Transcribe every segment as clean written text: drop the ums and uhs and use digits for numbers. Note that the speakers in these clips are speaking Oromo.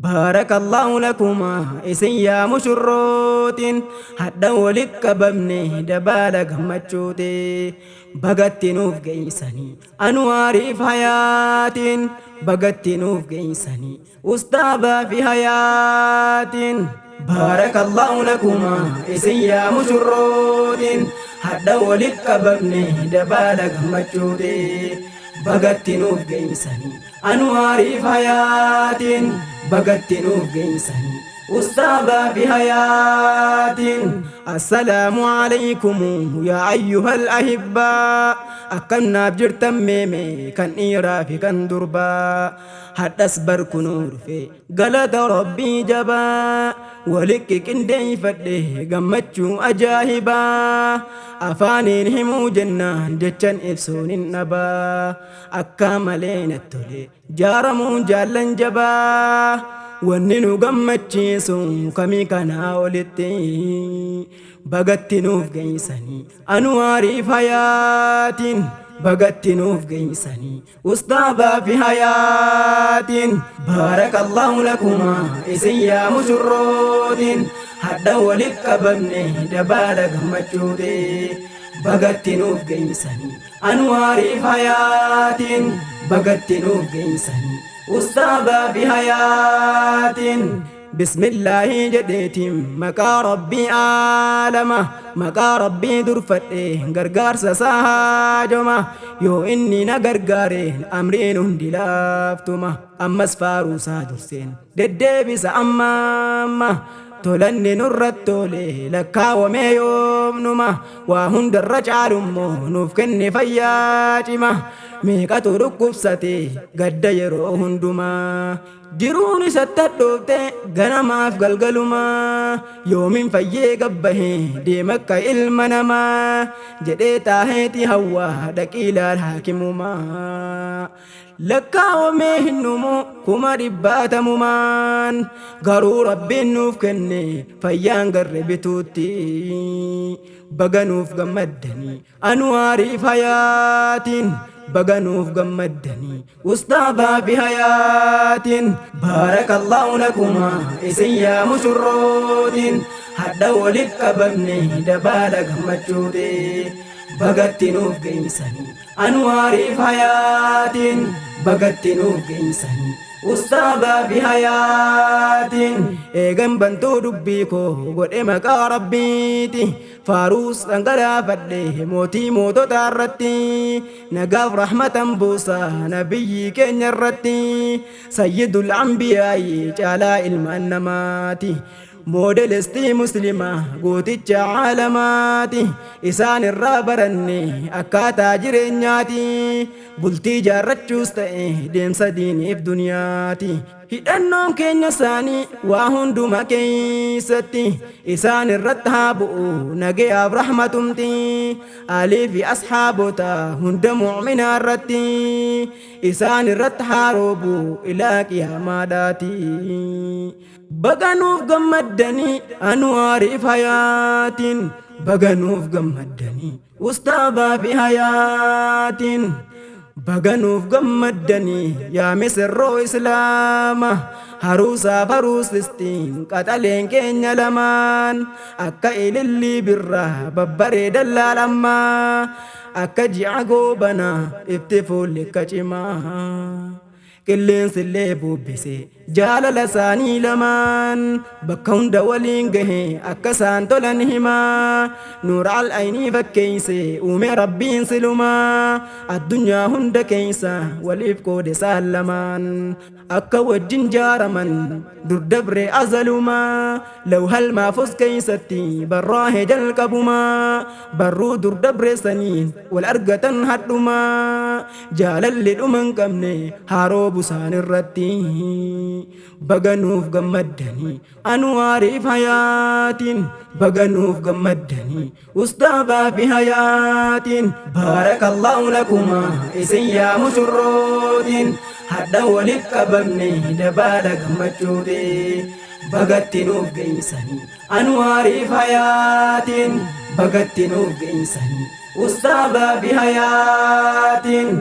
بارك الله لكما إسيا مشروت حتى ولك ببني دبالك مجوتي بغت نوف جيسني أنواري في حياة بغت نوف جيسني أستاذا في حياة بارك الله لكما إسيا مشروت حتى ولك ببني دبالك مجوتي بغت نوف جيسني أنواري في حياة بغت نوف جيسني أستاذا في حياة السلام عليكم يا أيها الأحباء أكنا بجرتم ميمي كان إيرا في كان دربا حتى أصبر كنور في قلت ربي جبا ولك كندي فده قمتشو أجاهبا أفانين همو جنان جتشن إبسون النبا أكاملين التولي جارمون جالن جبا وننو قمتشيسو كمي كانا ولتي بغت نوف جيسني أنواري في حياة بغت نوف جيسني أستاذا في حياة بارك الله لكما إسيا مشرود حتى ولك ببني دبالك مجودي بغت نوف جيسني أنواري في حياة بغت نوف جيسني أستاذا في حياة بسم الله جديتم مكا ربي عالمه مكا ربي درفته غرغار سساجمه يو إني نغرغارين أمرين هندلافتمه أمس فاروسا درسين ددبس أمامه تولني نرتولي لكا ومي يومنما وهند الرجال نفكني فياتما ميكاتو ركبستي قد يرو هندما جروني ستدوبتي غنما في قلقلما يوم فيي قبه ديمك المنما جديتا هيتي هوا دكيلا الحاكمما لكا وميه النمو كما ربات ممان غرو ربي نوف كني فيان قربتوتي بغا نوف غمدني أنواري في حياة بغا نوف غمدني أستاذا في حياة بارك الله لكما إسيا مشرود حتى ولك ببني دبالك مجودي بغت نوف جيسني أنواري في حياة بغت نوف جيسني أستاذا في حياة إيغن بنتو دبيكو قد إمكا ربيتي فاروس أنقلا فده موتي موتو تارتي نقاف رحمة بوسا نبي كن يرتي سيد الأنبياء جالا المنماتي موديلستي مسلمة قوتي عالماتي إسان الرابرني أكاتا جرينياتي بلتي جارتشوس تأي ديمسا ديني في دنياتي hidhannoon keenya isaanii waa hunduma keeysatti isaan irratti haa bu'u nagayaaf rahmatumti alii fi asxaabota hunda mu'minaa irratti isaan irratti haa roobu ilaa qiyaamaadhaati baganuuf gammaddanii anwaariif hayaatiin baganuuf gammaddanii ustaadhaa fi hayaatiin baganuuf gammaddanii yaa misirroo islaama haruusaaf haruusistiin qaxaleen keenya lamaan akka ilillii birraa babbareedan laalammaa akka ji'a goobanaa itti fuulli akka cimaa qilleensi illee bubbise jaalala isaanii lamaan bakka hunda waliin gahe akka isaan tolan himaa nuura al'aynii fakkeeyse uume rabbiin silumaa addunyaa hunda keeysa waliif qoode isaan lamaan akka wajjin jaaraman durdabre azalumaa lawhal maafus keeysatti barraahe jalqabumaa barruu durdabre saniin wal argatan hadhumaa jaalalli dhuman qabne haaroo busaan irratti baganuuf gammaddanii anwaariif hayaatiin baganuuf gammaddanii ustaadhaa fi hayaatiin baarakallahu lakuma isin yaa mushurrootiin hadha waliif qabamne dabaala gammachuuti bagatti nuuf geeysanii anwaariif hayaatiin bagatti nuuf geeysanii ustaadhaa fi hayaatiin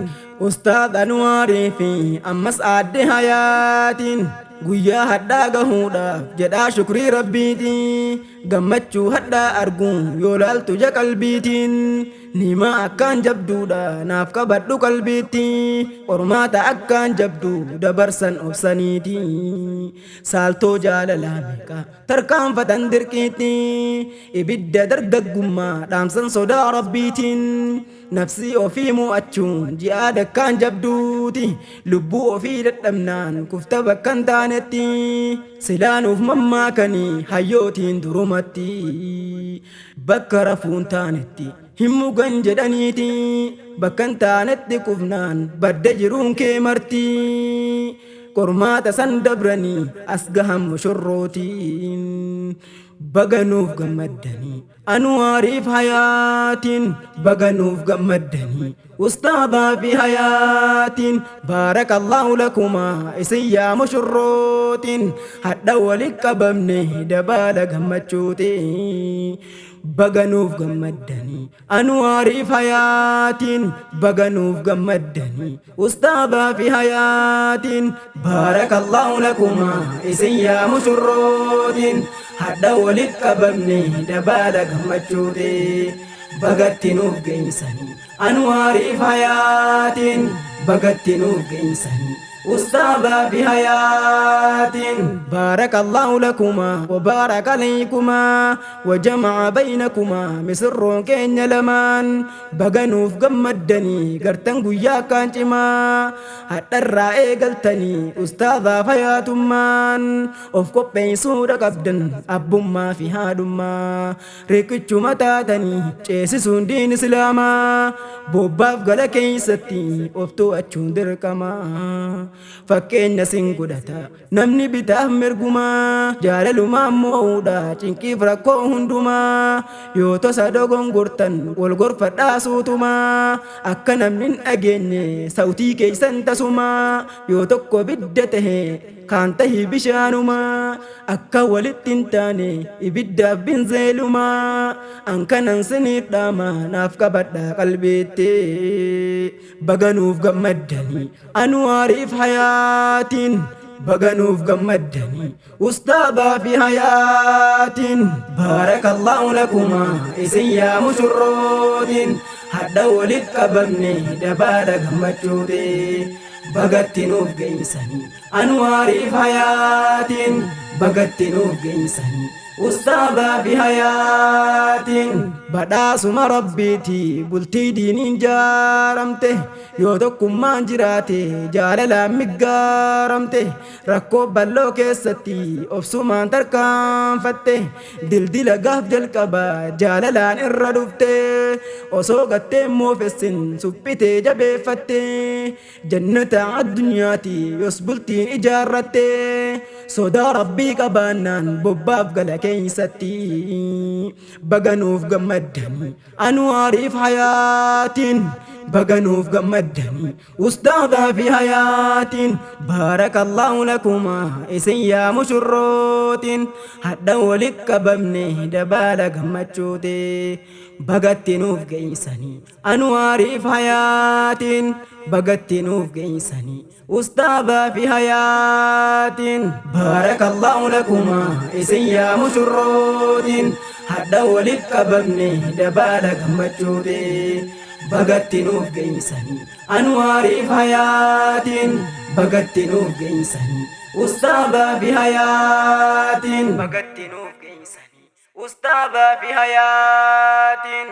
أستاذ أنواري في أمس عد حياتين guyyaa hadhaa gahuudhaaf jedhaa shukrii rabbiitii gammachuu hadhaa arguun yoo laaltu ja qalbiitiin nimaa akkaan jabduudha naaf qabadhu qalbiitti qormaata akkaan jabdu dabarsan obsaniiti saaltoo jaalalaa meeqa tarkaanfatan dirqiitti ibidda dargaggummaa dhaamsan sodaa rabbiitiin nafsii ofii mo'achuun ji'aada akkaan jabduuti lubbuu ofii dadhabnaan kufta bakkan taanetti silaanuuf mammaakanii hayyootiin durumatti bakka rafuun taanetti himmugan jedhaniiti bakkan taanetti kufnaan badda jiruun kee marti qormaata san dabranii as gahan mushurrootiin baganuuf gammaddanii anwaariif hayaatiin baganuuf gammaddanii ustaadhaa fi hayaatiin baarakallahu lakumaa isin yaa mushurrootiin hadha walit qabamne dabaala gammachuutiin baganuuf gammaddanii anwaariif hayaatiin baganuuf gammaddanii ustaadhaa fi hayaatiin baarakallahu lakumaa isin yaa mushurrootiin hadha walit qabamne dabaala gammachuutiin bagatti nuuf geessanii anwaariif hayaatiin bagatti nuuf geessanii ustaadhaa fi hayaatiin baarakallahu lakumaa وبارك عليكما وجمع بينكما مسرون keenya lamaan baganuuf gammaddanii gartan guyyaa kaan cimaa hadharraa eegaltanii ustaadhaa fi hayaatummaan of qopheessuudha qabdan abbummaa fi haadhummaa riqichuma taatanii ceesisuun diin islaamaa bobbaaf gala keessatti of to'achuun dirqamaa fakkeenya sin godhata namni bitaaf mirgumaa jaalalumaan mo'uudha cinqiif rakkoo hundumaa yoo tosa dogongortan wal gorfadhaa suutumaa akka namni hin dhageenye sautii keessan tasumaa yoo tokko bidda tahe kaan tahi bishaanumaa akka walitti hin taane ibiddaaf binzeelumaa ankanan siniif dhaama naaf qabadhaa qalbeettee baganuuf gammaddanii anwaariif hayaatiin baganuuf gammaddanii ustaadhaa fi hayaatiin baarakallahu lakumaa isin yaa mushurrootiin hadha walit qabamne dabaala gammachuutiin bagatti nuuf geessanii anwaariif hayaatiin bagatti nuuf geessanii ustaadhaa fi hayaatiin badhaasuma rabbiiti bultii diiniin jaaramte yoo tokkummaan jiraate jaalalaan miggaaramte rakkoo balloo keessatti obsumaan tarkaanfatte dildila gaaf jalqaba jaalalaan irra dhufte osoo gattee moofessin suphitee jabeeffatte jannata addunyaati yos bultiin ijaarratte sodaa rabbii qabaannaan bobbaaf gala keessatti baganuuf gammaddanii anwaariif hayaatiin baganuuf gammaddanii ustaadhaa fi hayaatiin baarakallahu lakumaa isin yaa mushurrootiin hadha walit qabamne dabaala gammachuutiin bagatti nuuf geessanii anwaariif hayaatiin bagatti nuuf geessanii ustaadhaa fi hayaatiin baarakallahu lakumaa isin yaa mushurrootiin hadha walit qabamne dabaala gammachuutiin bagatti nuuf geessanii anwaariif hayaatiin bagatti nuuf geessanii ustaadhaa fi hayaatiin bagatti nuuf geessanii ustaadhaa fi hayaatiin